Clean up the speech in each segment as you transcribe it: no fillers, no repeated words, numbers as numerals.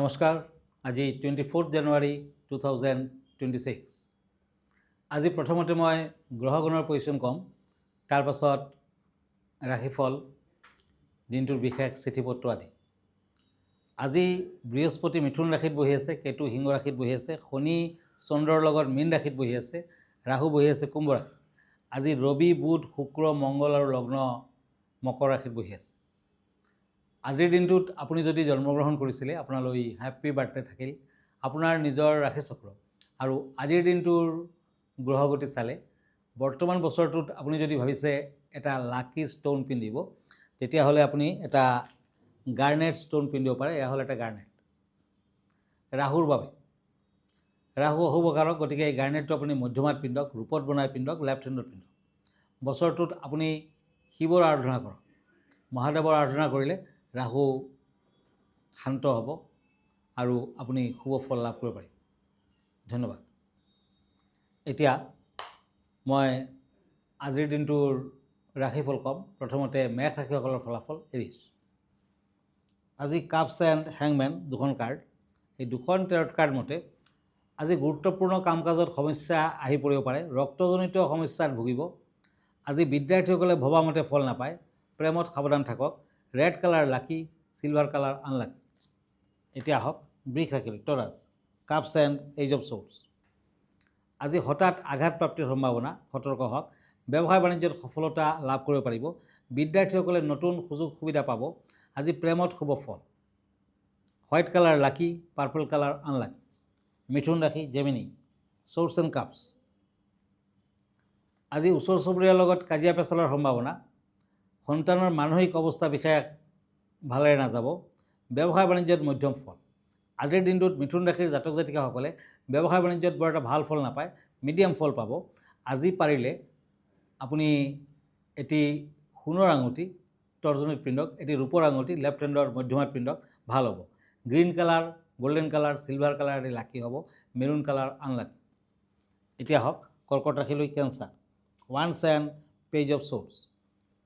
নমস্কাৰ। আজি 24 জানুৱাৰী 2026। আজি প্ৰথমতে মই গ্ৰহগণৰ পজিশ্যন ক'ম, তাৰ পাছত ৰাশিফল, দিনটোৰ বিশেষ চিঠিপত্ৰ আদি। আজি বৃহস্পতি মিথুন ৰাশিত বহি আছে, কেতু সিংহ ৰাশিত বহি আছে, শনি চন্দ্ৰৰ লগত মীন ৰাশিত বহি আছে, ৰাহু বহি আছে কুম্ভ ৰাশিত। আজি ৰবি, বুধ, শুক্ৰ, মংগল আৰু লগ্ন মকৰ ৰাশিত বহি আছে। আজিৰ দিনটোত আপুনি যদি জন্মগ্ৰহণ কৰিছিলে, আপোনালৈ হেপ্পী বাৰ্থডে থাকিল। আপোনাৰ নিজৰ ৰাশিচক্ৰ আৰু আজিৰ দিনটোৰ গ্ৰহগতি চালে বৰ্তমান বছৰটোত আপুনি যদি ভাবিছে এটা লাকি ষ্টোন পিন্ধিব, তেতিয়াহ'লে আপুনি এটা গাৰ্নেট ষ্টোন পিন্ধিব পাৰে। এয়া হ'ল এটা গাৰ্নেট ৰাহুৰ বাবে। ৰাহু অশুভ কাৰক, গতিকে এই গাৰ্নেটটো আপুনি মধ্যমাত পিন্ধক, ৰূপত বনাই পিন্ধক, লেফ্ট হেণ্ডত পিন্ধক। বছৰটোত আপুনি শিৱৰ আৰাধনা কৰক। মহাদেৱৰ আৰাধনা কৰিলে ৰাহু শান্ত হ'ব আৰু আপুনি শুভ ফল লাভ কৰিব পাৰিব। ধন্যবাদ। এতিয়া মই আজিৰ দিনটোৰ ৰাশিফল ক'ম। প্ৰথমতে মেষ ৰাশিসকলৰ ফলাফল এৰিছ। আজি কাপছ এণ্ড হেংমেন দুখন কাৰ্ড। এই দুখন টেৰট কাৰ্ড মতে আজি গুৰুত্বপূৰ্ণ কাম কাজত সমস্যা আহি পৰিব পাৰে, ৰক্তজনিত সমস্যাত ভুগিব। আজি বিদ্যাৰ্থীসকলে ভবামতে ফল নাপায়, প্ৰেমত সাৱধান থাকক। Red colour lucky, silver colour unlucky. এতিয়া আহক বৃষ ৰাশিৰ Taurus, cups and eight of swords. আজি হঠাৎ আঘাতপ্ৰাপ্তিৰ সম্ভাৱনা, সতৰ্ক হওক। ব্যৱসায় বাণিজ্যত সফলতা লাভ কৰিব পাৰিব। বিদ্যাৰ্থীসকলে নতুন সুযোগ সুবিধা পাব। আজি প্ৰেমত শুভ ফল। হোৱাইট কালাৰ লাকি, পাৰ্পল কালাৰ আনলাকি। মিথুন ৰাশি জেমিনি, শ্বৰ্টছ এণ্ড কাপছ। আজি ওচৰ চুবুৰীয়াৰ লগত কাজিয়া পেচালৰ সম্ভাৱনা। সন্তানৰ মানসিক অৱস্থা বিশেষ ভালেৰে নাযাব। ব্যৱসায় বাণিজ্যত মধ্যম ফল। আজিৰ দিনটোত মিথুন ৰাশিৰ জাতক জাতিকাসকলে ব্যৱসায় বাণিজ্যত বৰ এটা ভাল ফল নাপায়, মিডিয়াম ফল পাব। আজি পাৰিলে আপুনি এটি সোণৰ আঙুঠি তৰ্জনীত পিন্ধক, এটি ৰূপৰ আঙুঠি লেফ্ট হেণ্ডৰ মধ্যমাত পিন্ধক, ভাল হ'ব। Green colour, golden colour, silver colour আদি লাকি হ'ব, মেৰুণ কালাৰ আনলাকি। এতিয়া হওক কৰ্কট ৰাশিলৈ কেঞ্চাৰ, ওৱান্স এণ্ড পেজ অফ শ্বৰ্টছ।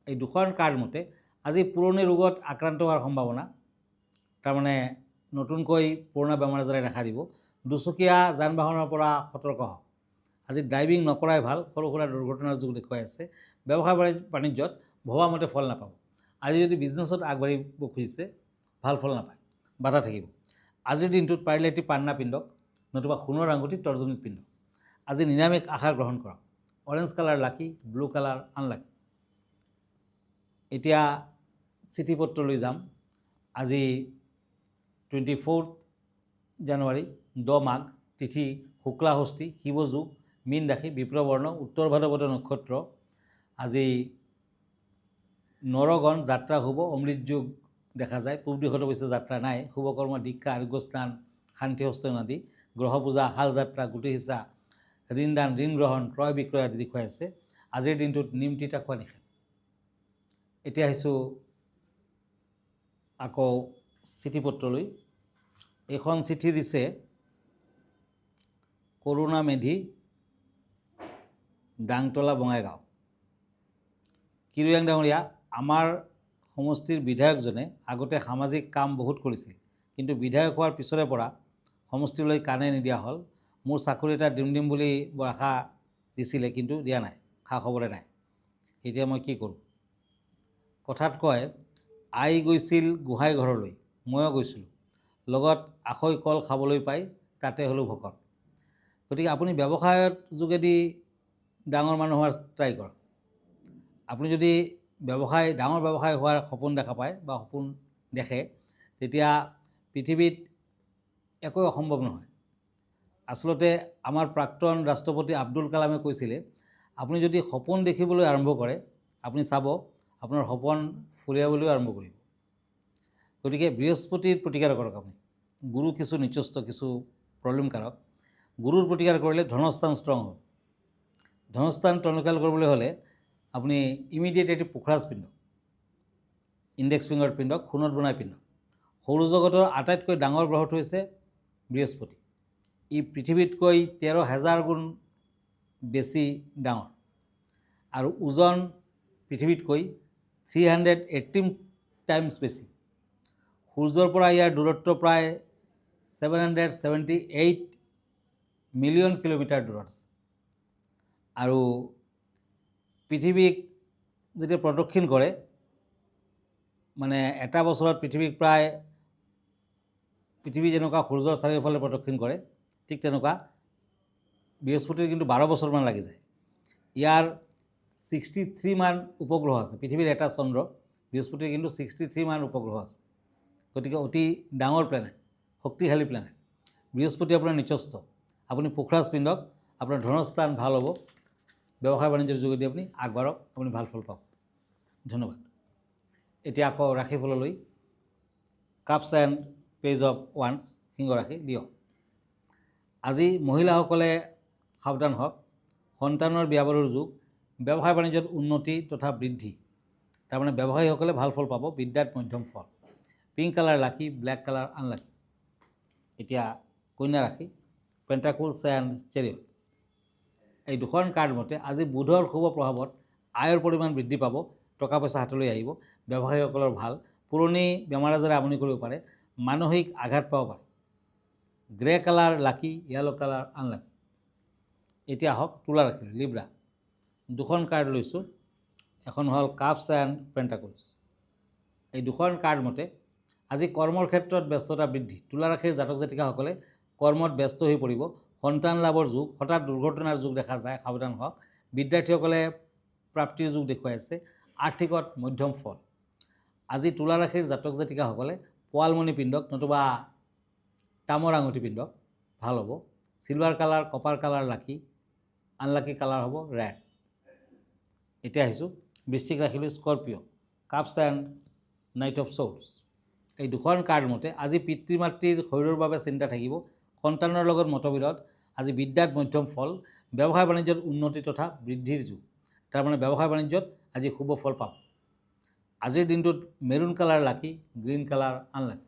এই দুখন কাৰ্ড মতে আজি পুৰণি ৰোগত আক্ৰান্ত হোৱাৰ সম্ভাৱনা, তাৰমানে নতুনকৈ পুৰণা বেমাৰ আজাৰে দেখা দিব। দুচকীয়া যান বাহনৰ পৰা সতৰ্ক হওক। আজি ড্ৰাইভিং নকৰাই ভাল, সৰু সুৰা দুৰ্ঘটনাৰ যোগ দেখুৱাই আছে। ব্যৱসায় বাণিজ্যত ভবামতে ফল নাপাব। আজি যদি বিজনেছত আগবাঢ়িব খুজিছে, ভাল ফল নাপায়, বাধা থাকিব। আজিৰ দিনটোত পাৰিলে এটি পান্না পিন্ধক, নতুবা সোণৰ আঙুঠি তৰ্জনীত পিন্ধক। আজি নিৰামিষ আহাৰ গ্ৰহণ কৰক। অৰেঞ্জ কালাৰ লাকি, ব্লু কালাৰ আনলাকি। এতিয়া চিঠিপত্ৰলৈ যাম। আজি 24 জানুৱাৰী, 10 মাঘ, তিথি শুক্লা ষষ্ঠী, শিৱযোগ, মীন ৰাশি, বিপ্ৰবৰ্ণ, উত্তৰ ভাদ্ৰপদ নক্ষত্ৰ। আজি নৰগণ, যাত্ৰা শুভ, অমৃত যোগ দেখা যায়। পূব দিশত অৱশ্যে যাত্ৰা নাই। শুভকৰ্ম, দীক্ষা, আৰোগ্য স্নান, শান্তি হস্তন আদি। গ্ৰহ পূজা, শাল যাত্ৰা, গুটি সিঁচা, ঋণদান, ঋণ গ্ৰহণ, ক্ৰয় বিক্ৰয় আদি দেখুৱাই আছে। আজিৰ দিনটোত নিম তিতা খোৱা নিষেধ। এতিয়া আহিছোঁ আকৌ চিঠিপত্ৰলৈ। এইখন চিঠি দিছে কৰুণা মেধি, ডাংতলা, বঙাইগাঁও। কিৰুয়াং ডাঙৰীয়া, আমাৰ সমষ্টিৰ বিধায়কজনে আগতে সামাজিক কাম বহুত কৰিছিল, কিন্তু বিধায়ক হোৱাৰ পিছৰে পৰা সমষ্টিলৈ কাণে নিদিয়া হ'ল। মোৰ চাকৰি এটা দিম বুলি বৰ আশা দিছিলে, কিন্তু দিয়া নাই, খা খবৰে নাই। এতিয়া মই কি কৰোঁ? কথাত কয়, আই গৈছিল গোহাঁই ঘৰলৈ, ময়ো গৈছিলোঁ, লগত আখৈ কল খাবলৈ পাই তাতে হ'লোঁ ভকত। গতিকে আপুনি ব্যৱসায়ৰ যোগেদি ডাঙৰ মানুহ হোৱাৰ ট্ৰাই কৰক। আপুনি যদি ডাঙৰ ব্যৱসায় হোৱাৰ সপোন দেখা পায় বা সপোন দেখে, তেতিয়া পৃথিৱীত একো অসম্ভৱ নহয়। আচলতে আমাৰ প্ৰাক্তন ৰাষ্ট্ৰপতি আব্দুল কালামে কৈছিলে, আপুনি যদি সপোন দেখিবলৈ আৰম্ভ কৰে, আপুনি চাব আপোনাৰ সপোন ফুৰিয়াবলৈও আৰম্ভ কৰিব। গতিকে বৃহস্পতিৰ প্ৰতিকাৰ কৰক আপুনি। গুৰু কিছু নিচস্ত, কিছু প্ৰব্লেম কাৰক। গুৰুৰ প্ৰতিকাৰ কৰিলে ধনস্থান ষ্ট্ৰং হ'ব। ধনস্থান টনকিয়াল কৰিবলৈ হ'লে আপুনি ইমিডিয়েট এটি পোখৰাজ পিন্ধক, ইণ্ডেক্স ফিংগাৰত পিন্ধক, সোণত বনাই পিন্ধক। সৌৰজগতৰ আটাইতকৈ ডাঙৰ গ্ৰহটো হৈছে বৃহস্পতি। ই পৃথিৱীতকৈ 13,000 গুণ বেছি ডাঙৰ আৰু ওজন পৃথিৱীতকৈ 318 টাইমছ বেছি। সূৰ্যৰ পৰা ইয়াৰ দূৰত্ব প্ৰায় 778 মিলিয়ন কিলোমিটাৰ দূৰত আছে। আৰু পৃথিৱীক যেতিয়া প্ৰদক্ষিণ কৰে, মানে এটা বছৰত পৃথিৱীক প্ৰায় পৃথিৱী যেনেকুৱা সূৰ্যৰ চাৰিওফালে প্ৰদক্ষিণ কৰে, ঠিক তেনেকুৱা বৃহস্পতিৰ কিন্তু 12 বছৰমান লাগি যায়। ইয়াৰ 63 মান উপগ্ৰহ আছে। পৃথিৱীৰ এটা চন্দ্ৰ, বৃহস্পতিৰ কিন্তু 63 মান উপগ্ৰহ আছে। গতিকে অতি ডাঙৰ প্লেনেট, শক্তিশালী প্লেনেট। বৃহস্পতি আপোনাৰ নিচস্থ। আপুনি পোখৰাজ পিন্ধক, আপোনাৰ ধনস্থান ভাল হ'ব। ব্যৱসায় বাণিজ্যৰ যোগেদি আপুনি আগবাঢ়ক, আপুনি ভাল ফল পাব। ধন্যবাদ। এতিয়া আকৌ ৰাশিফললৈ। কাপছ এণ্ড পেজ অফ ওৱান্স, সিংহ ৰাশি, লিঅ'। আজি মহিলাসকলে সাৱধান হওক। সন্তানৰ বিয়া বাৰুৰ যুগ, ব্যৱসায় বাণিজ্যত উন্নতি তথা বৃদ্ধি। তাৰমানে ব্যৱসায়ীসকলে ভাল ফল পাব, বিদ্যাত মধ্যম ফল। পিংক কালাৰ লাকি, ব্লেক কালাৰ আনলাকি। এতিয়া কন্যা ৰাশি, পেণ্টাকুলছ এণ্ড চেৰিয়ট। এই দুখন কাৰ্ড মতে আজি বুধৰ শুভ প্ৰভাৱত আয়ৰ পৰিমাণ বৃদ্ধি পাব, টকা পইচা হাতলৈ আহিব। ব্যৱসায়ীসকলৰ ভাল। পুৰণি বেমাৰ আজাৰে আমনি কৰিব পাৰে, মানসিক আঘাত পাব পাৰে। গ্ৰে কালাৰ লাকি, য়েলো কালাৰ আনলাকি। এতিয়া আহক তুলা ৰাশি, লিব্ৰা। দুখন কাৰ্ড লৈছোঁ। এখন হ'ল কাপছ এণ্ড পেণ্টাকুলছ। এই দুখন কাৰ্ড মতে আজি কৰ্মৰ ক্ষেত্ৰত ব্যস্ততা বৃদ্ধি। তুলা ৰাশিৰ জাতক জাতিকাসকলে কৰ্মত ব্যস্ত হৈ পৰিব। সন্তান লাভৰ যুগ, হঠাৎ দুৰ্ঘটনাৰ যুগ দেখা যায়, সাৱধান হওক। বিদ্যাৰ্থীসকলে প্ৰাপ্তিৰ যুগ দেখুৱাইছে, আৰ্থিকত মধ্যম ফল। আজি তুলা ৰাশিৰ জাতক জাতিকাসকলে পোৱালমণি পিন্ধক, নতুবা তামৰ আঙুঠি পিন্ধক, ভাল হ'ব। Silver colour, copper colour lucky, unlucky colour হ'ব ৰেড। এতিয়া আহিছোঁ বৃশ্চিক ৰাশিলৈ, Scorpio', cups and knight of swords. এই দুখন কাৰ্ড মতে আজি পিতৃ মাতৃৰ শৰীৰৰ বাবে চিন্তা থাকিব। সন্তানৰ লগত মতবিৰোধ। আজি বিদ্যাত মধ্যম ফল। ব্যৱসায় বাণিজ্যত উন্নতি তথা বৃদ্ধিৰ যুগ। তাৰমানে ব্যৱসায় বাণিজ্যত আজি শুভ ফল পাব। আজিৰ দিনটোত মেৰুণ কালাৰ লাকি, গ্ৰীণ কালাৰ আনলাকি।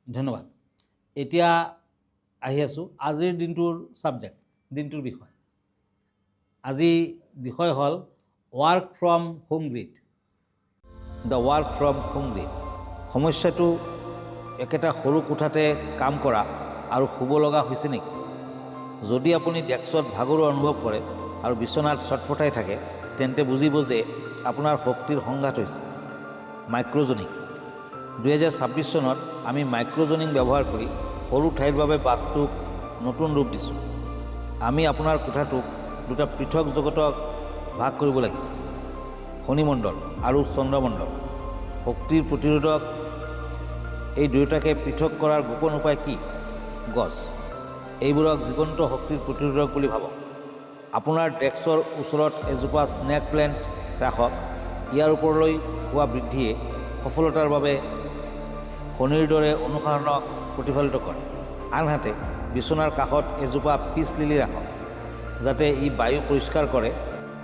ধন্যবাদ। এতিয়া আহি আছোঁ আজিৰ দিনটোৰ ছাবজেক্ট, দিনটোৰ বিষয়। আজি বিষয় হ'ল work from home grid. The work from home grid. সমস্যাটো একেটা সৰু কোঠাতে কাম কৰা আৰু শুব লগা হৈছে নেকি? যদি আপুনি ডেস্কত ভাগৰুৱা অনুভৱ কৰে আৰু বিচনাত ছটফটাই থাকে, তেন্তে বুজিব যে আপোনাৰ শক্তিৰ সংঘাত হৈছে। মাইক্ৰজনিং। 2026 চনত আমি মাইক্ৰজনিং ব্যৱহাৰ কৰি সৰু ঠাইৰ বাবে বাস্তুক নতুন ৰূপ দিছোঁ। আমি আপোনাৰ কোঠাটোক দুটা পৃথক জগতক ভাগ কৰিব লাগিব, শনিমণ্ডল আৰু চন্দ্ৰমণ্ডল। শক্তিৰ প্ৰতিৰোধক এই দুয়োটাকে পৃথক কৰাৰ গোপন উপায় কি? গছ। এইবোৰক জীৱন্ত শক্তিৰ প্ৰতিৰোধক বুলি ভাবক। আপোনাৰ ডেস্কৰ ওচৰত এজোপা স্নেক প্লেণ্ট ৰাখক। ইয়াৰ ওপৰলৈ হোৱা বৃদ্ধিয়ে সফলতাৰ বাবে শনিৰ দৰে অনুশাসনক প্ৰতিফলিত কৰে। আনহাতে বিচনাৰ কাষত এজোপা পিচ লিলি ৰাখক, যাতে ই বায়ু পৰিষ্কাৰ কৰে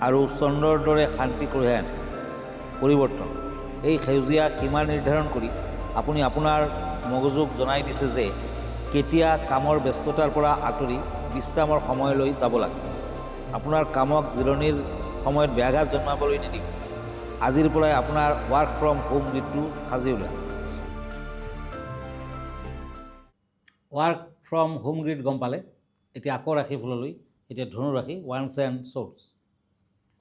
আৰু চন্দ্ৰৰ দৰে শান্তি কঢ়িয়াই আনে। পৰিৱৰ্তন। এই সেউজীয়া সীমা নিৰ্ধাৰণ কৰি আপুনি আপোনাৰ মগজুক জনাই দিছে যে কেতিয়া কামৰ ব্যস্ততাৰ পৰা আঁতৰি বিশ্ৰামৰ সময়লৈ যাব লাগে। আপোনাৰ কামক জিৰণিৰ সময়ত ব্যাঘাত জন্মাবলৈ নিদিব। আজিৰ পৰাই আপোনাৰ ৱাৰ্ক ফ্ৰম হোম গ্ৰিডটো সাজি উলিয়াওক। ৱাৰ্ক ফ্ৰম হোম গ্ৰিড গম পালে। এতিয়া আকৌ ৰাশিফললৈ। এতিয়া ধনু ৰাশি, ওৱান্স এণ্ড শ্বৰ্টছ।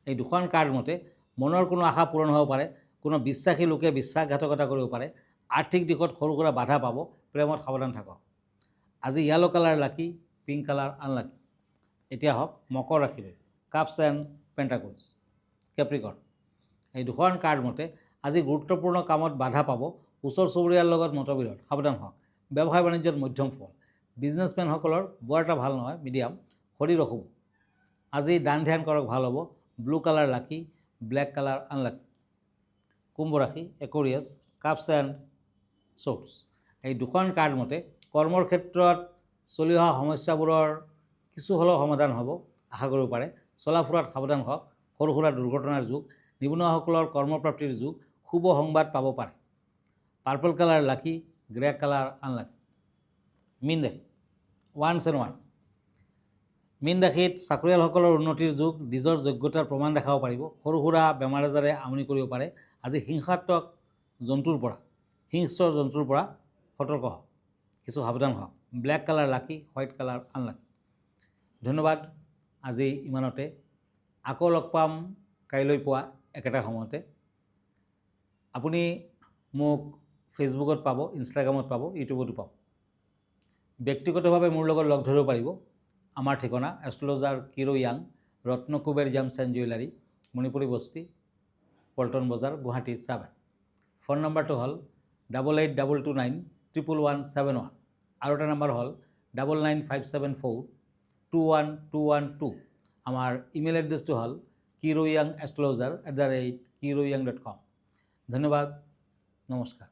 এই দুখন কাৰ্ড মতে মনৰ কোনো আশা পূৰণ হ'ব পাৰে। কোনো বিশ্বাসী লোকে বিশ্বাসঘাতকতা কৰিব পাৰে। আৰ্থিক দিশত সৰু সুৰা বাধা পাব। প্ৰেমত সাৱধান থাকক। আজি য়েলো কালাৰ লাকি, পিংক কালাৰ আনলাকি। এতিয়া হওক মকৰ ৰাশিলৈ, কাপছ এণ্ড পেণ্টাকুলছ, কেপ্ৰিকৰ্ণ। এই দুখন কাৰ্ড মতে আজি গুৰুত্বপূৰ্ণ কামত বাধা পাব। ওচৰ চুবুৰীয়াৰ লগত মতবিৰোধ, সাৱধান হওক। ব্যৱসায় বাণিজ্যত মধ্যম ফল। বিজনেছমেনসকলৰ বৰ এটা ভাল নহয়, মিডিয়াম। শৰীৰ অশুভ। আজি দান ধ্যান কৰক, ভাল হ'ব। ব্লু কালাৰ লাকি, ব্লেক কালাৰ আনলাকি। কুম্ভ ৰাশি, একুৰিয়াছ, কাপছ এণ্ড শ্বৰ্টছ। এই দুখন কাৰ্ড মতে কৰ্মৰ ক্ষেত্ৰত চলি অহা সমস্যাবোৰৰ কিছু হ'লেও সমাধান হ'ব, আশা কৰিব পাৰে। চলা ফুৰাত সাৱধান হওক। সৰু সুৰা দুৰ্ঘটনাৰ যুগ। নিবনুৱাসকলৰ কৰ্মপ্ৰাপ্তিৰ যুগ। শুভ সংবাদ পাব পাৰে। পাৰ্পল কালাৰ লাকি, গ্ৰে কালাৰ আনলাকি। মীন ৰাশি, ওৱান্স এণ্ড ওৱান্স। মীন ৰাশিত চাকৰিয়ালসকলৰ উন্নতিৰ যুগ। নিজৰ যোগ্যতাৰ প্ৰমাণ দেখাব পাৰিব। সৰু সুৰা বেমাৰ আজাৰে আমনি কৰিব পাৰে। আজি হিংস্ৰ জন্তুৰ পৰা সতৰ্ক হওক। কিছু সাৱধান হওক। ব্লেক কালাৰ লাকি, হোৱাইট কালাৰ আনলাকি। ধন্যবাদ, আজি ইমানতে। আকৌ লগ পাম কাইলৈ পুৱা একেটা সময়তে। আপুনি মোক ফেচবুকত পাব, ইনষ্টাগ্ৰামত পাব, ইউটিউবতো পাব। ব্যক্তিগতভাৱে মোৰ লগত লগ ধৰিব পাৰিব। আমাৰ ঠিকনা এষ্ট্ৰলজাৰ কিৰো য়াং, Ratnakuber gems and jewellery, Manipuri Basti, Paltan বজাৰ, গুৱাহাটী 7। ফোন নম্বৰটো হ'ল 8822911171। আৰু এটা নম্বৰ হ'ল 9957421212। আমাৰ ইমেইল এড্ৰেছটো হ'ল kiroyangastrologer@kiroyang.com। ধন্যবাদ, নমস্কাৰ।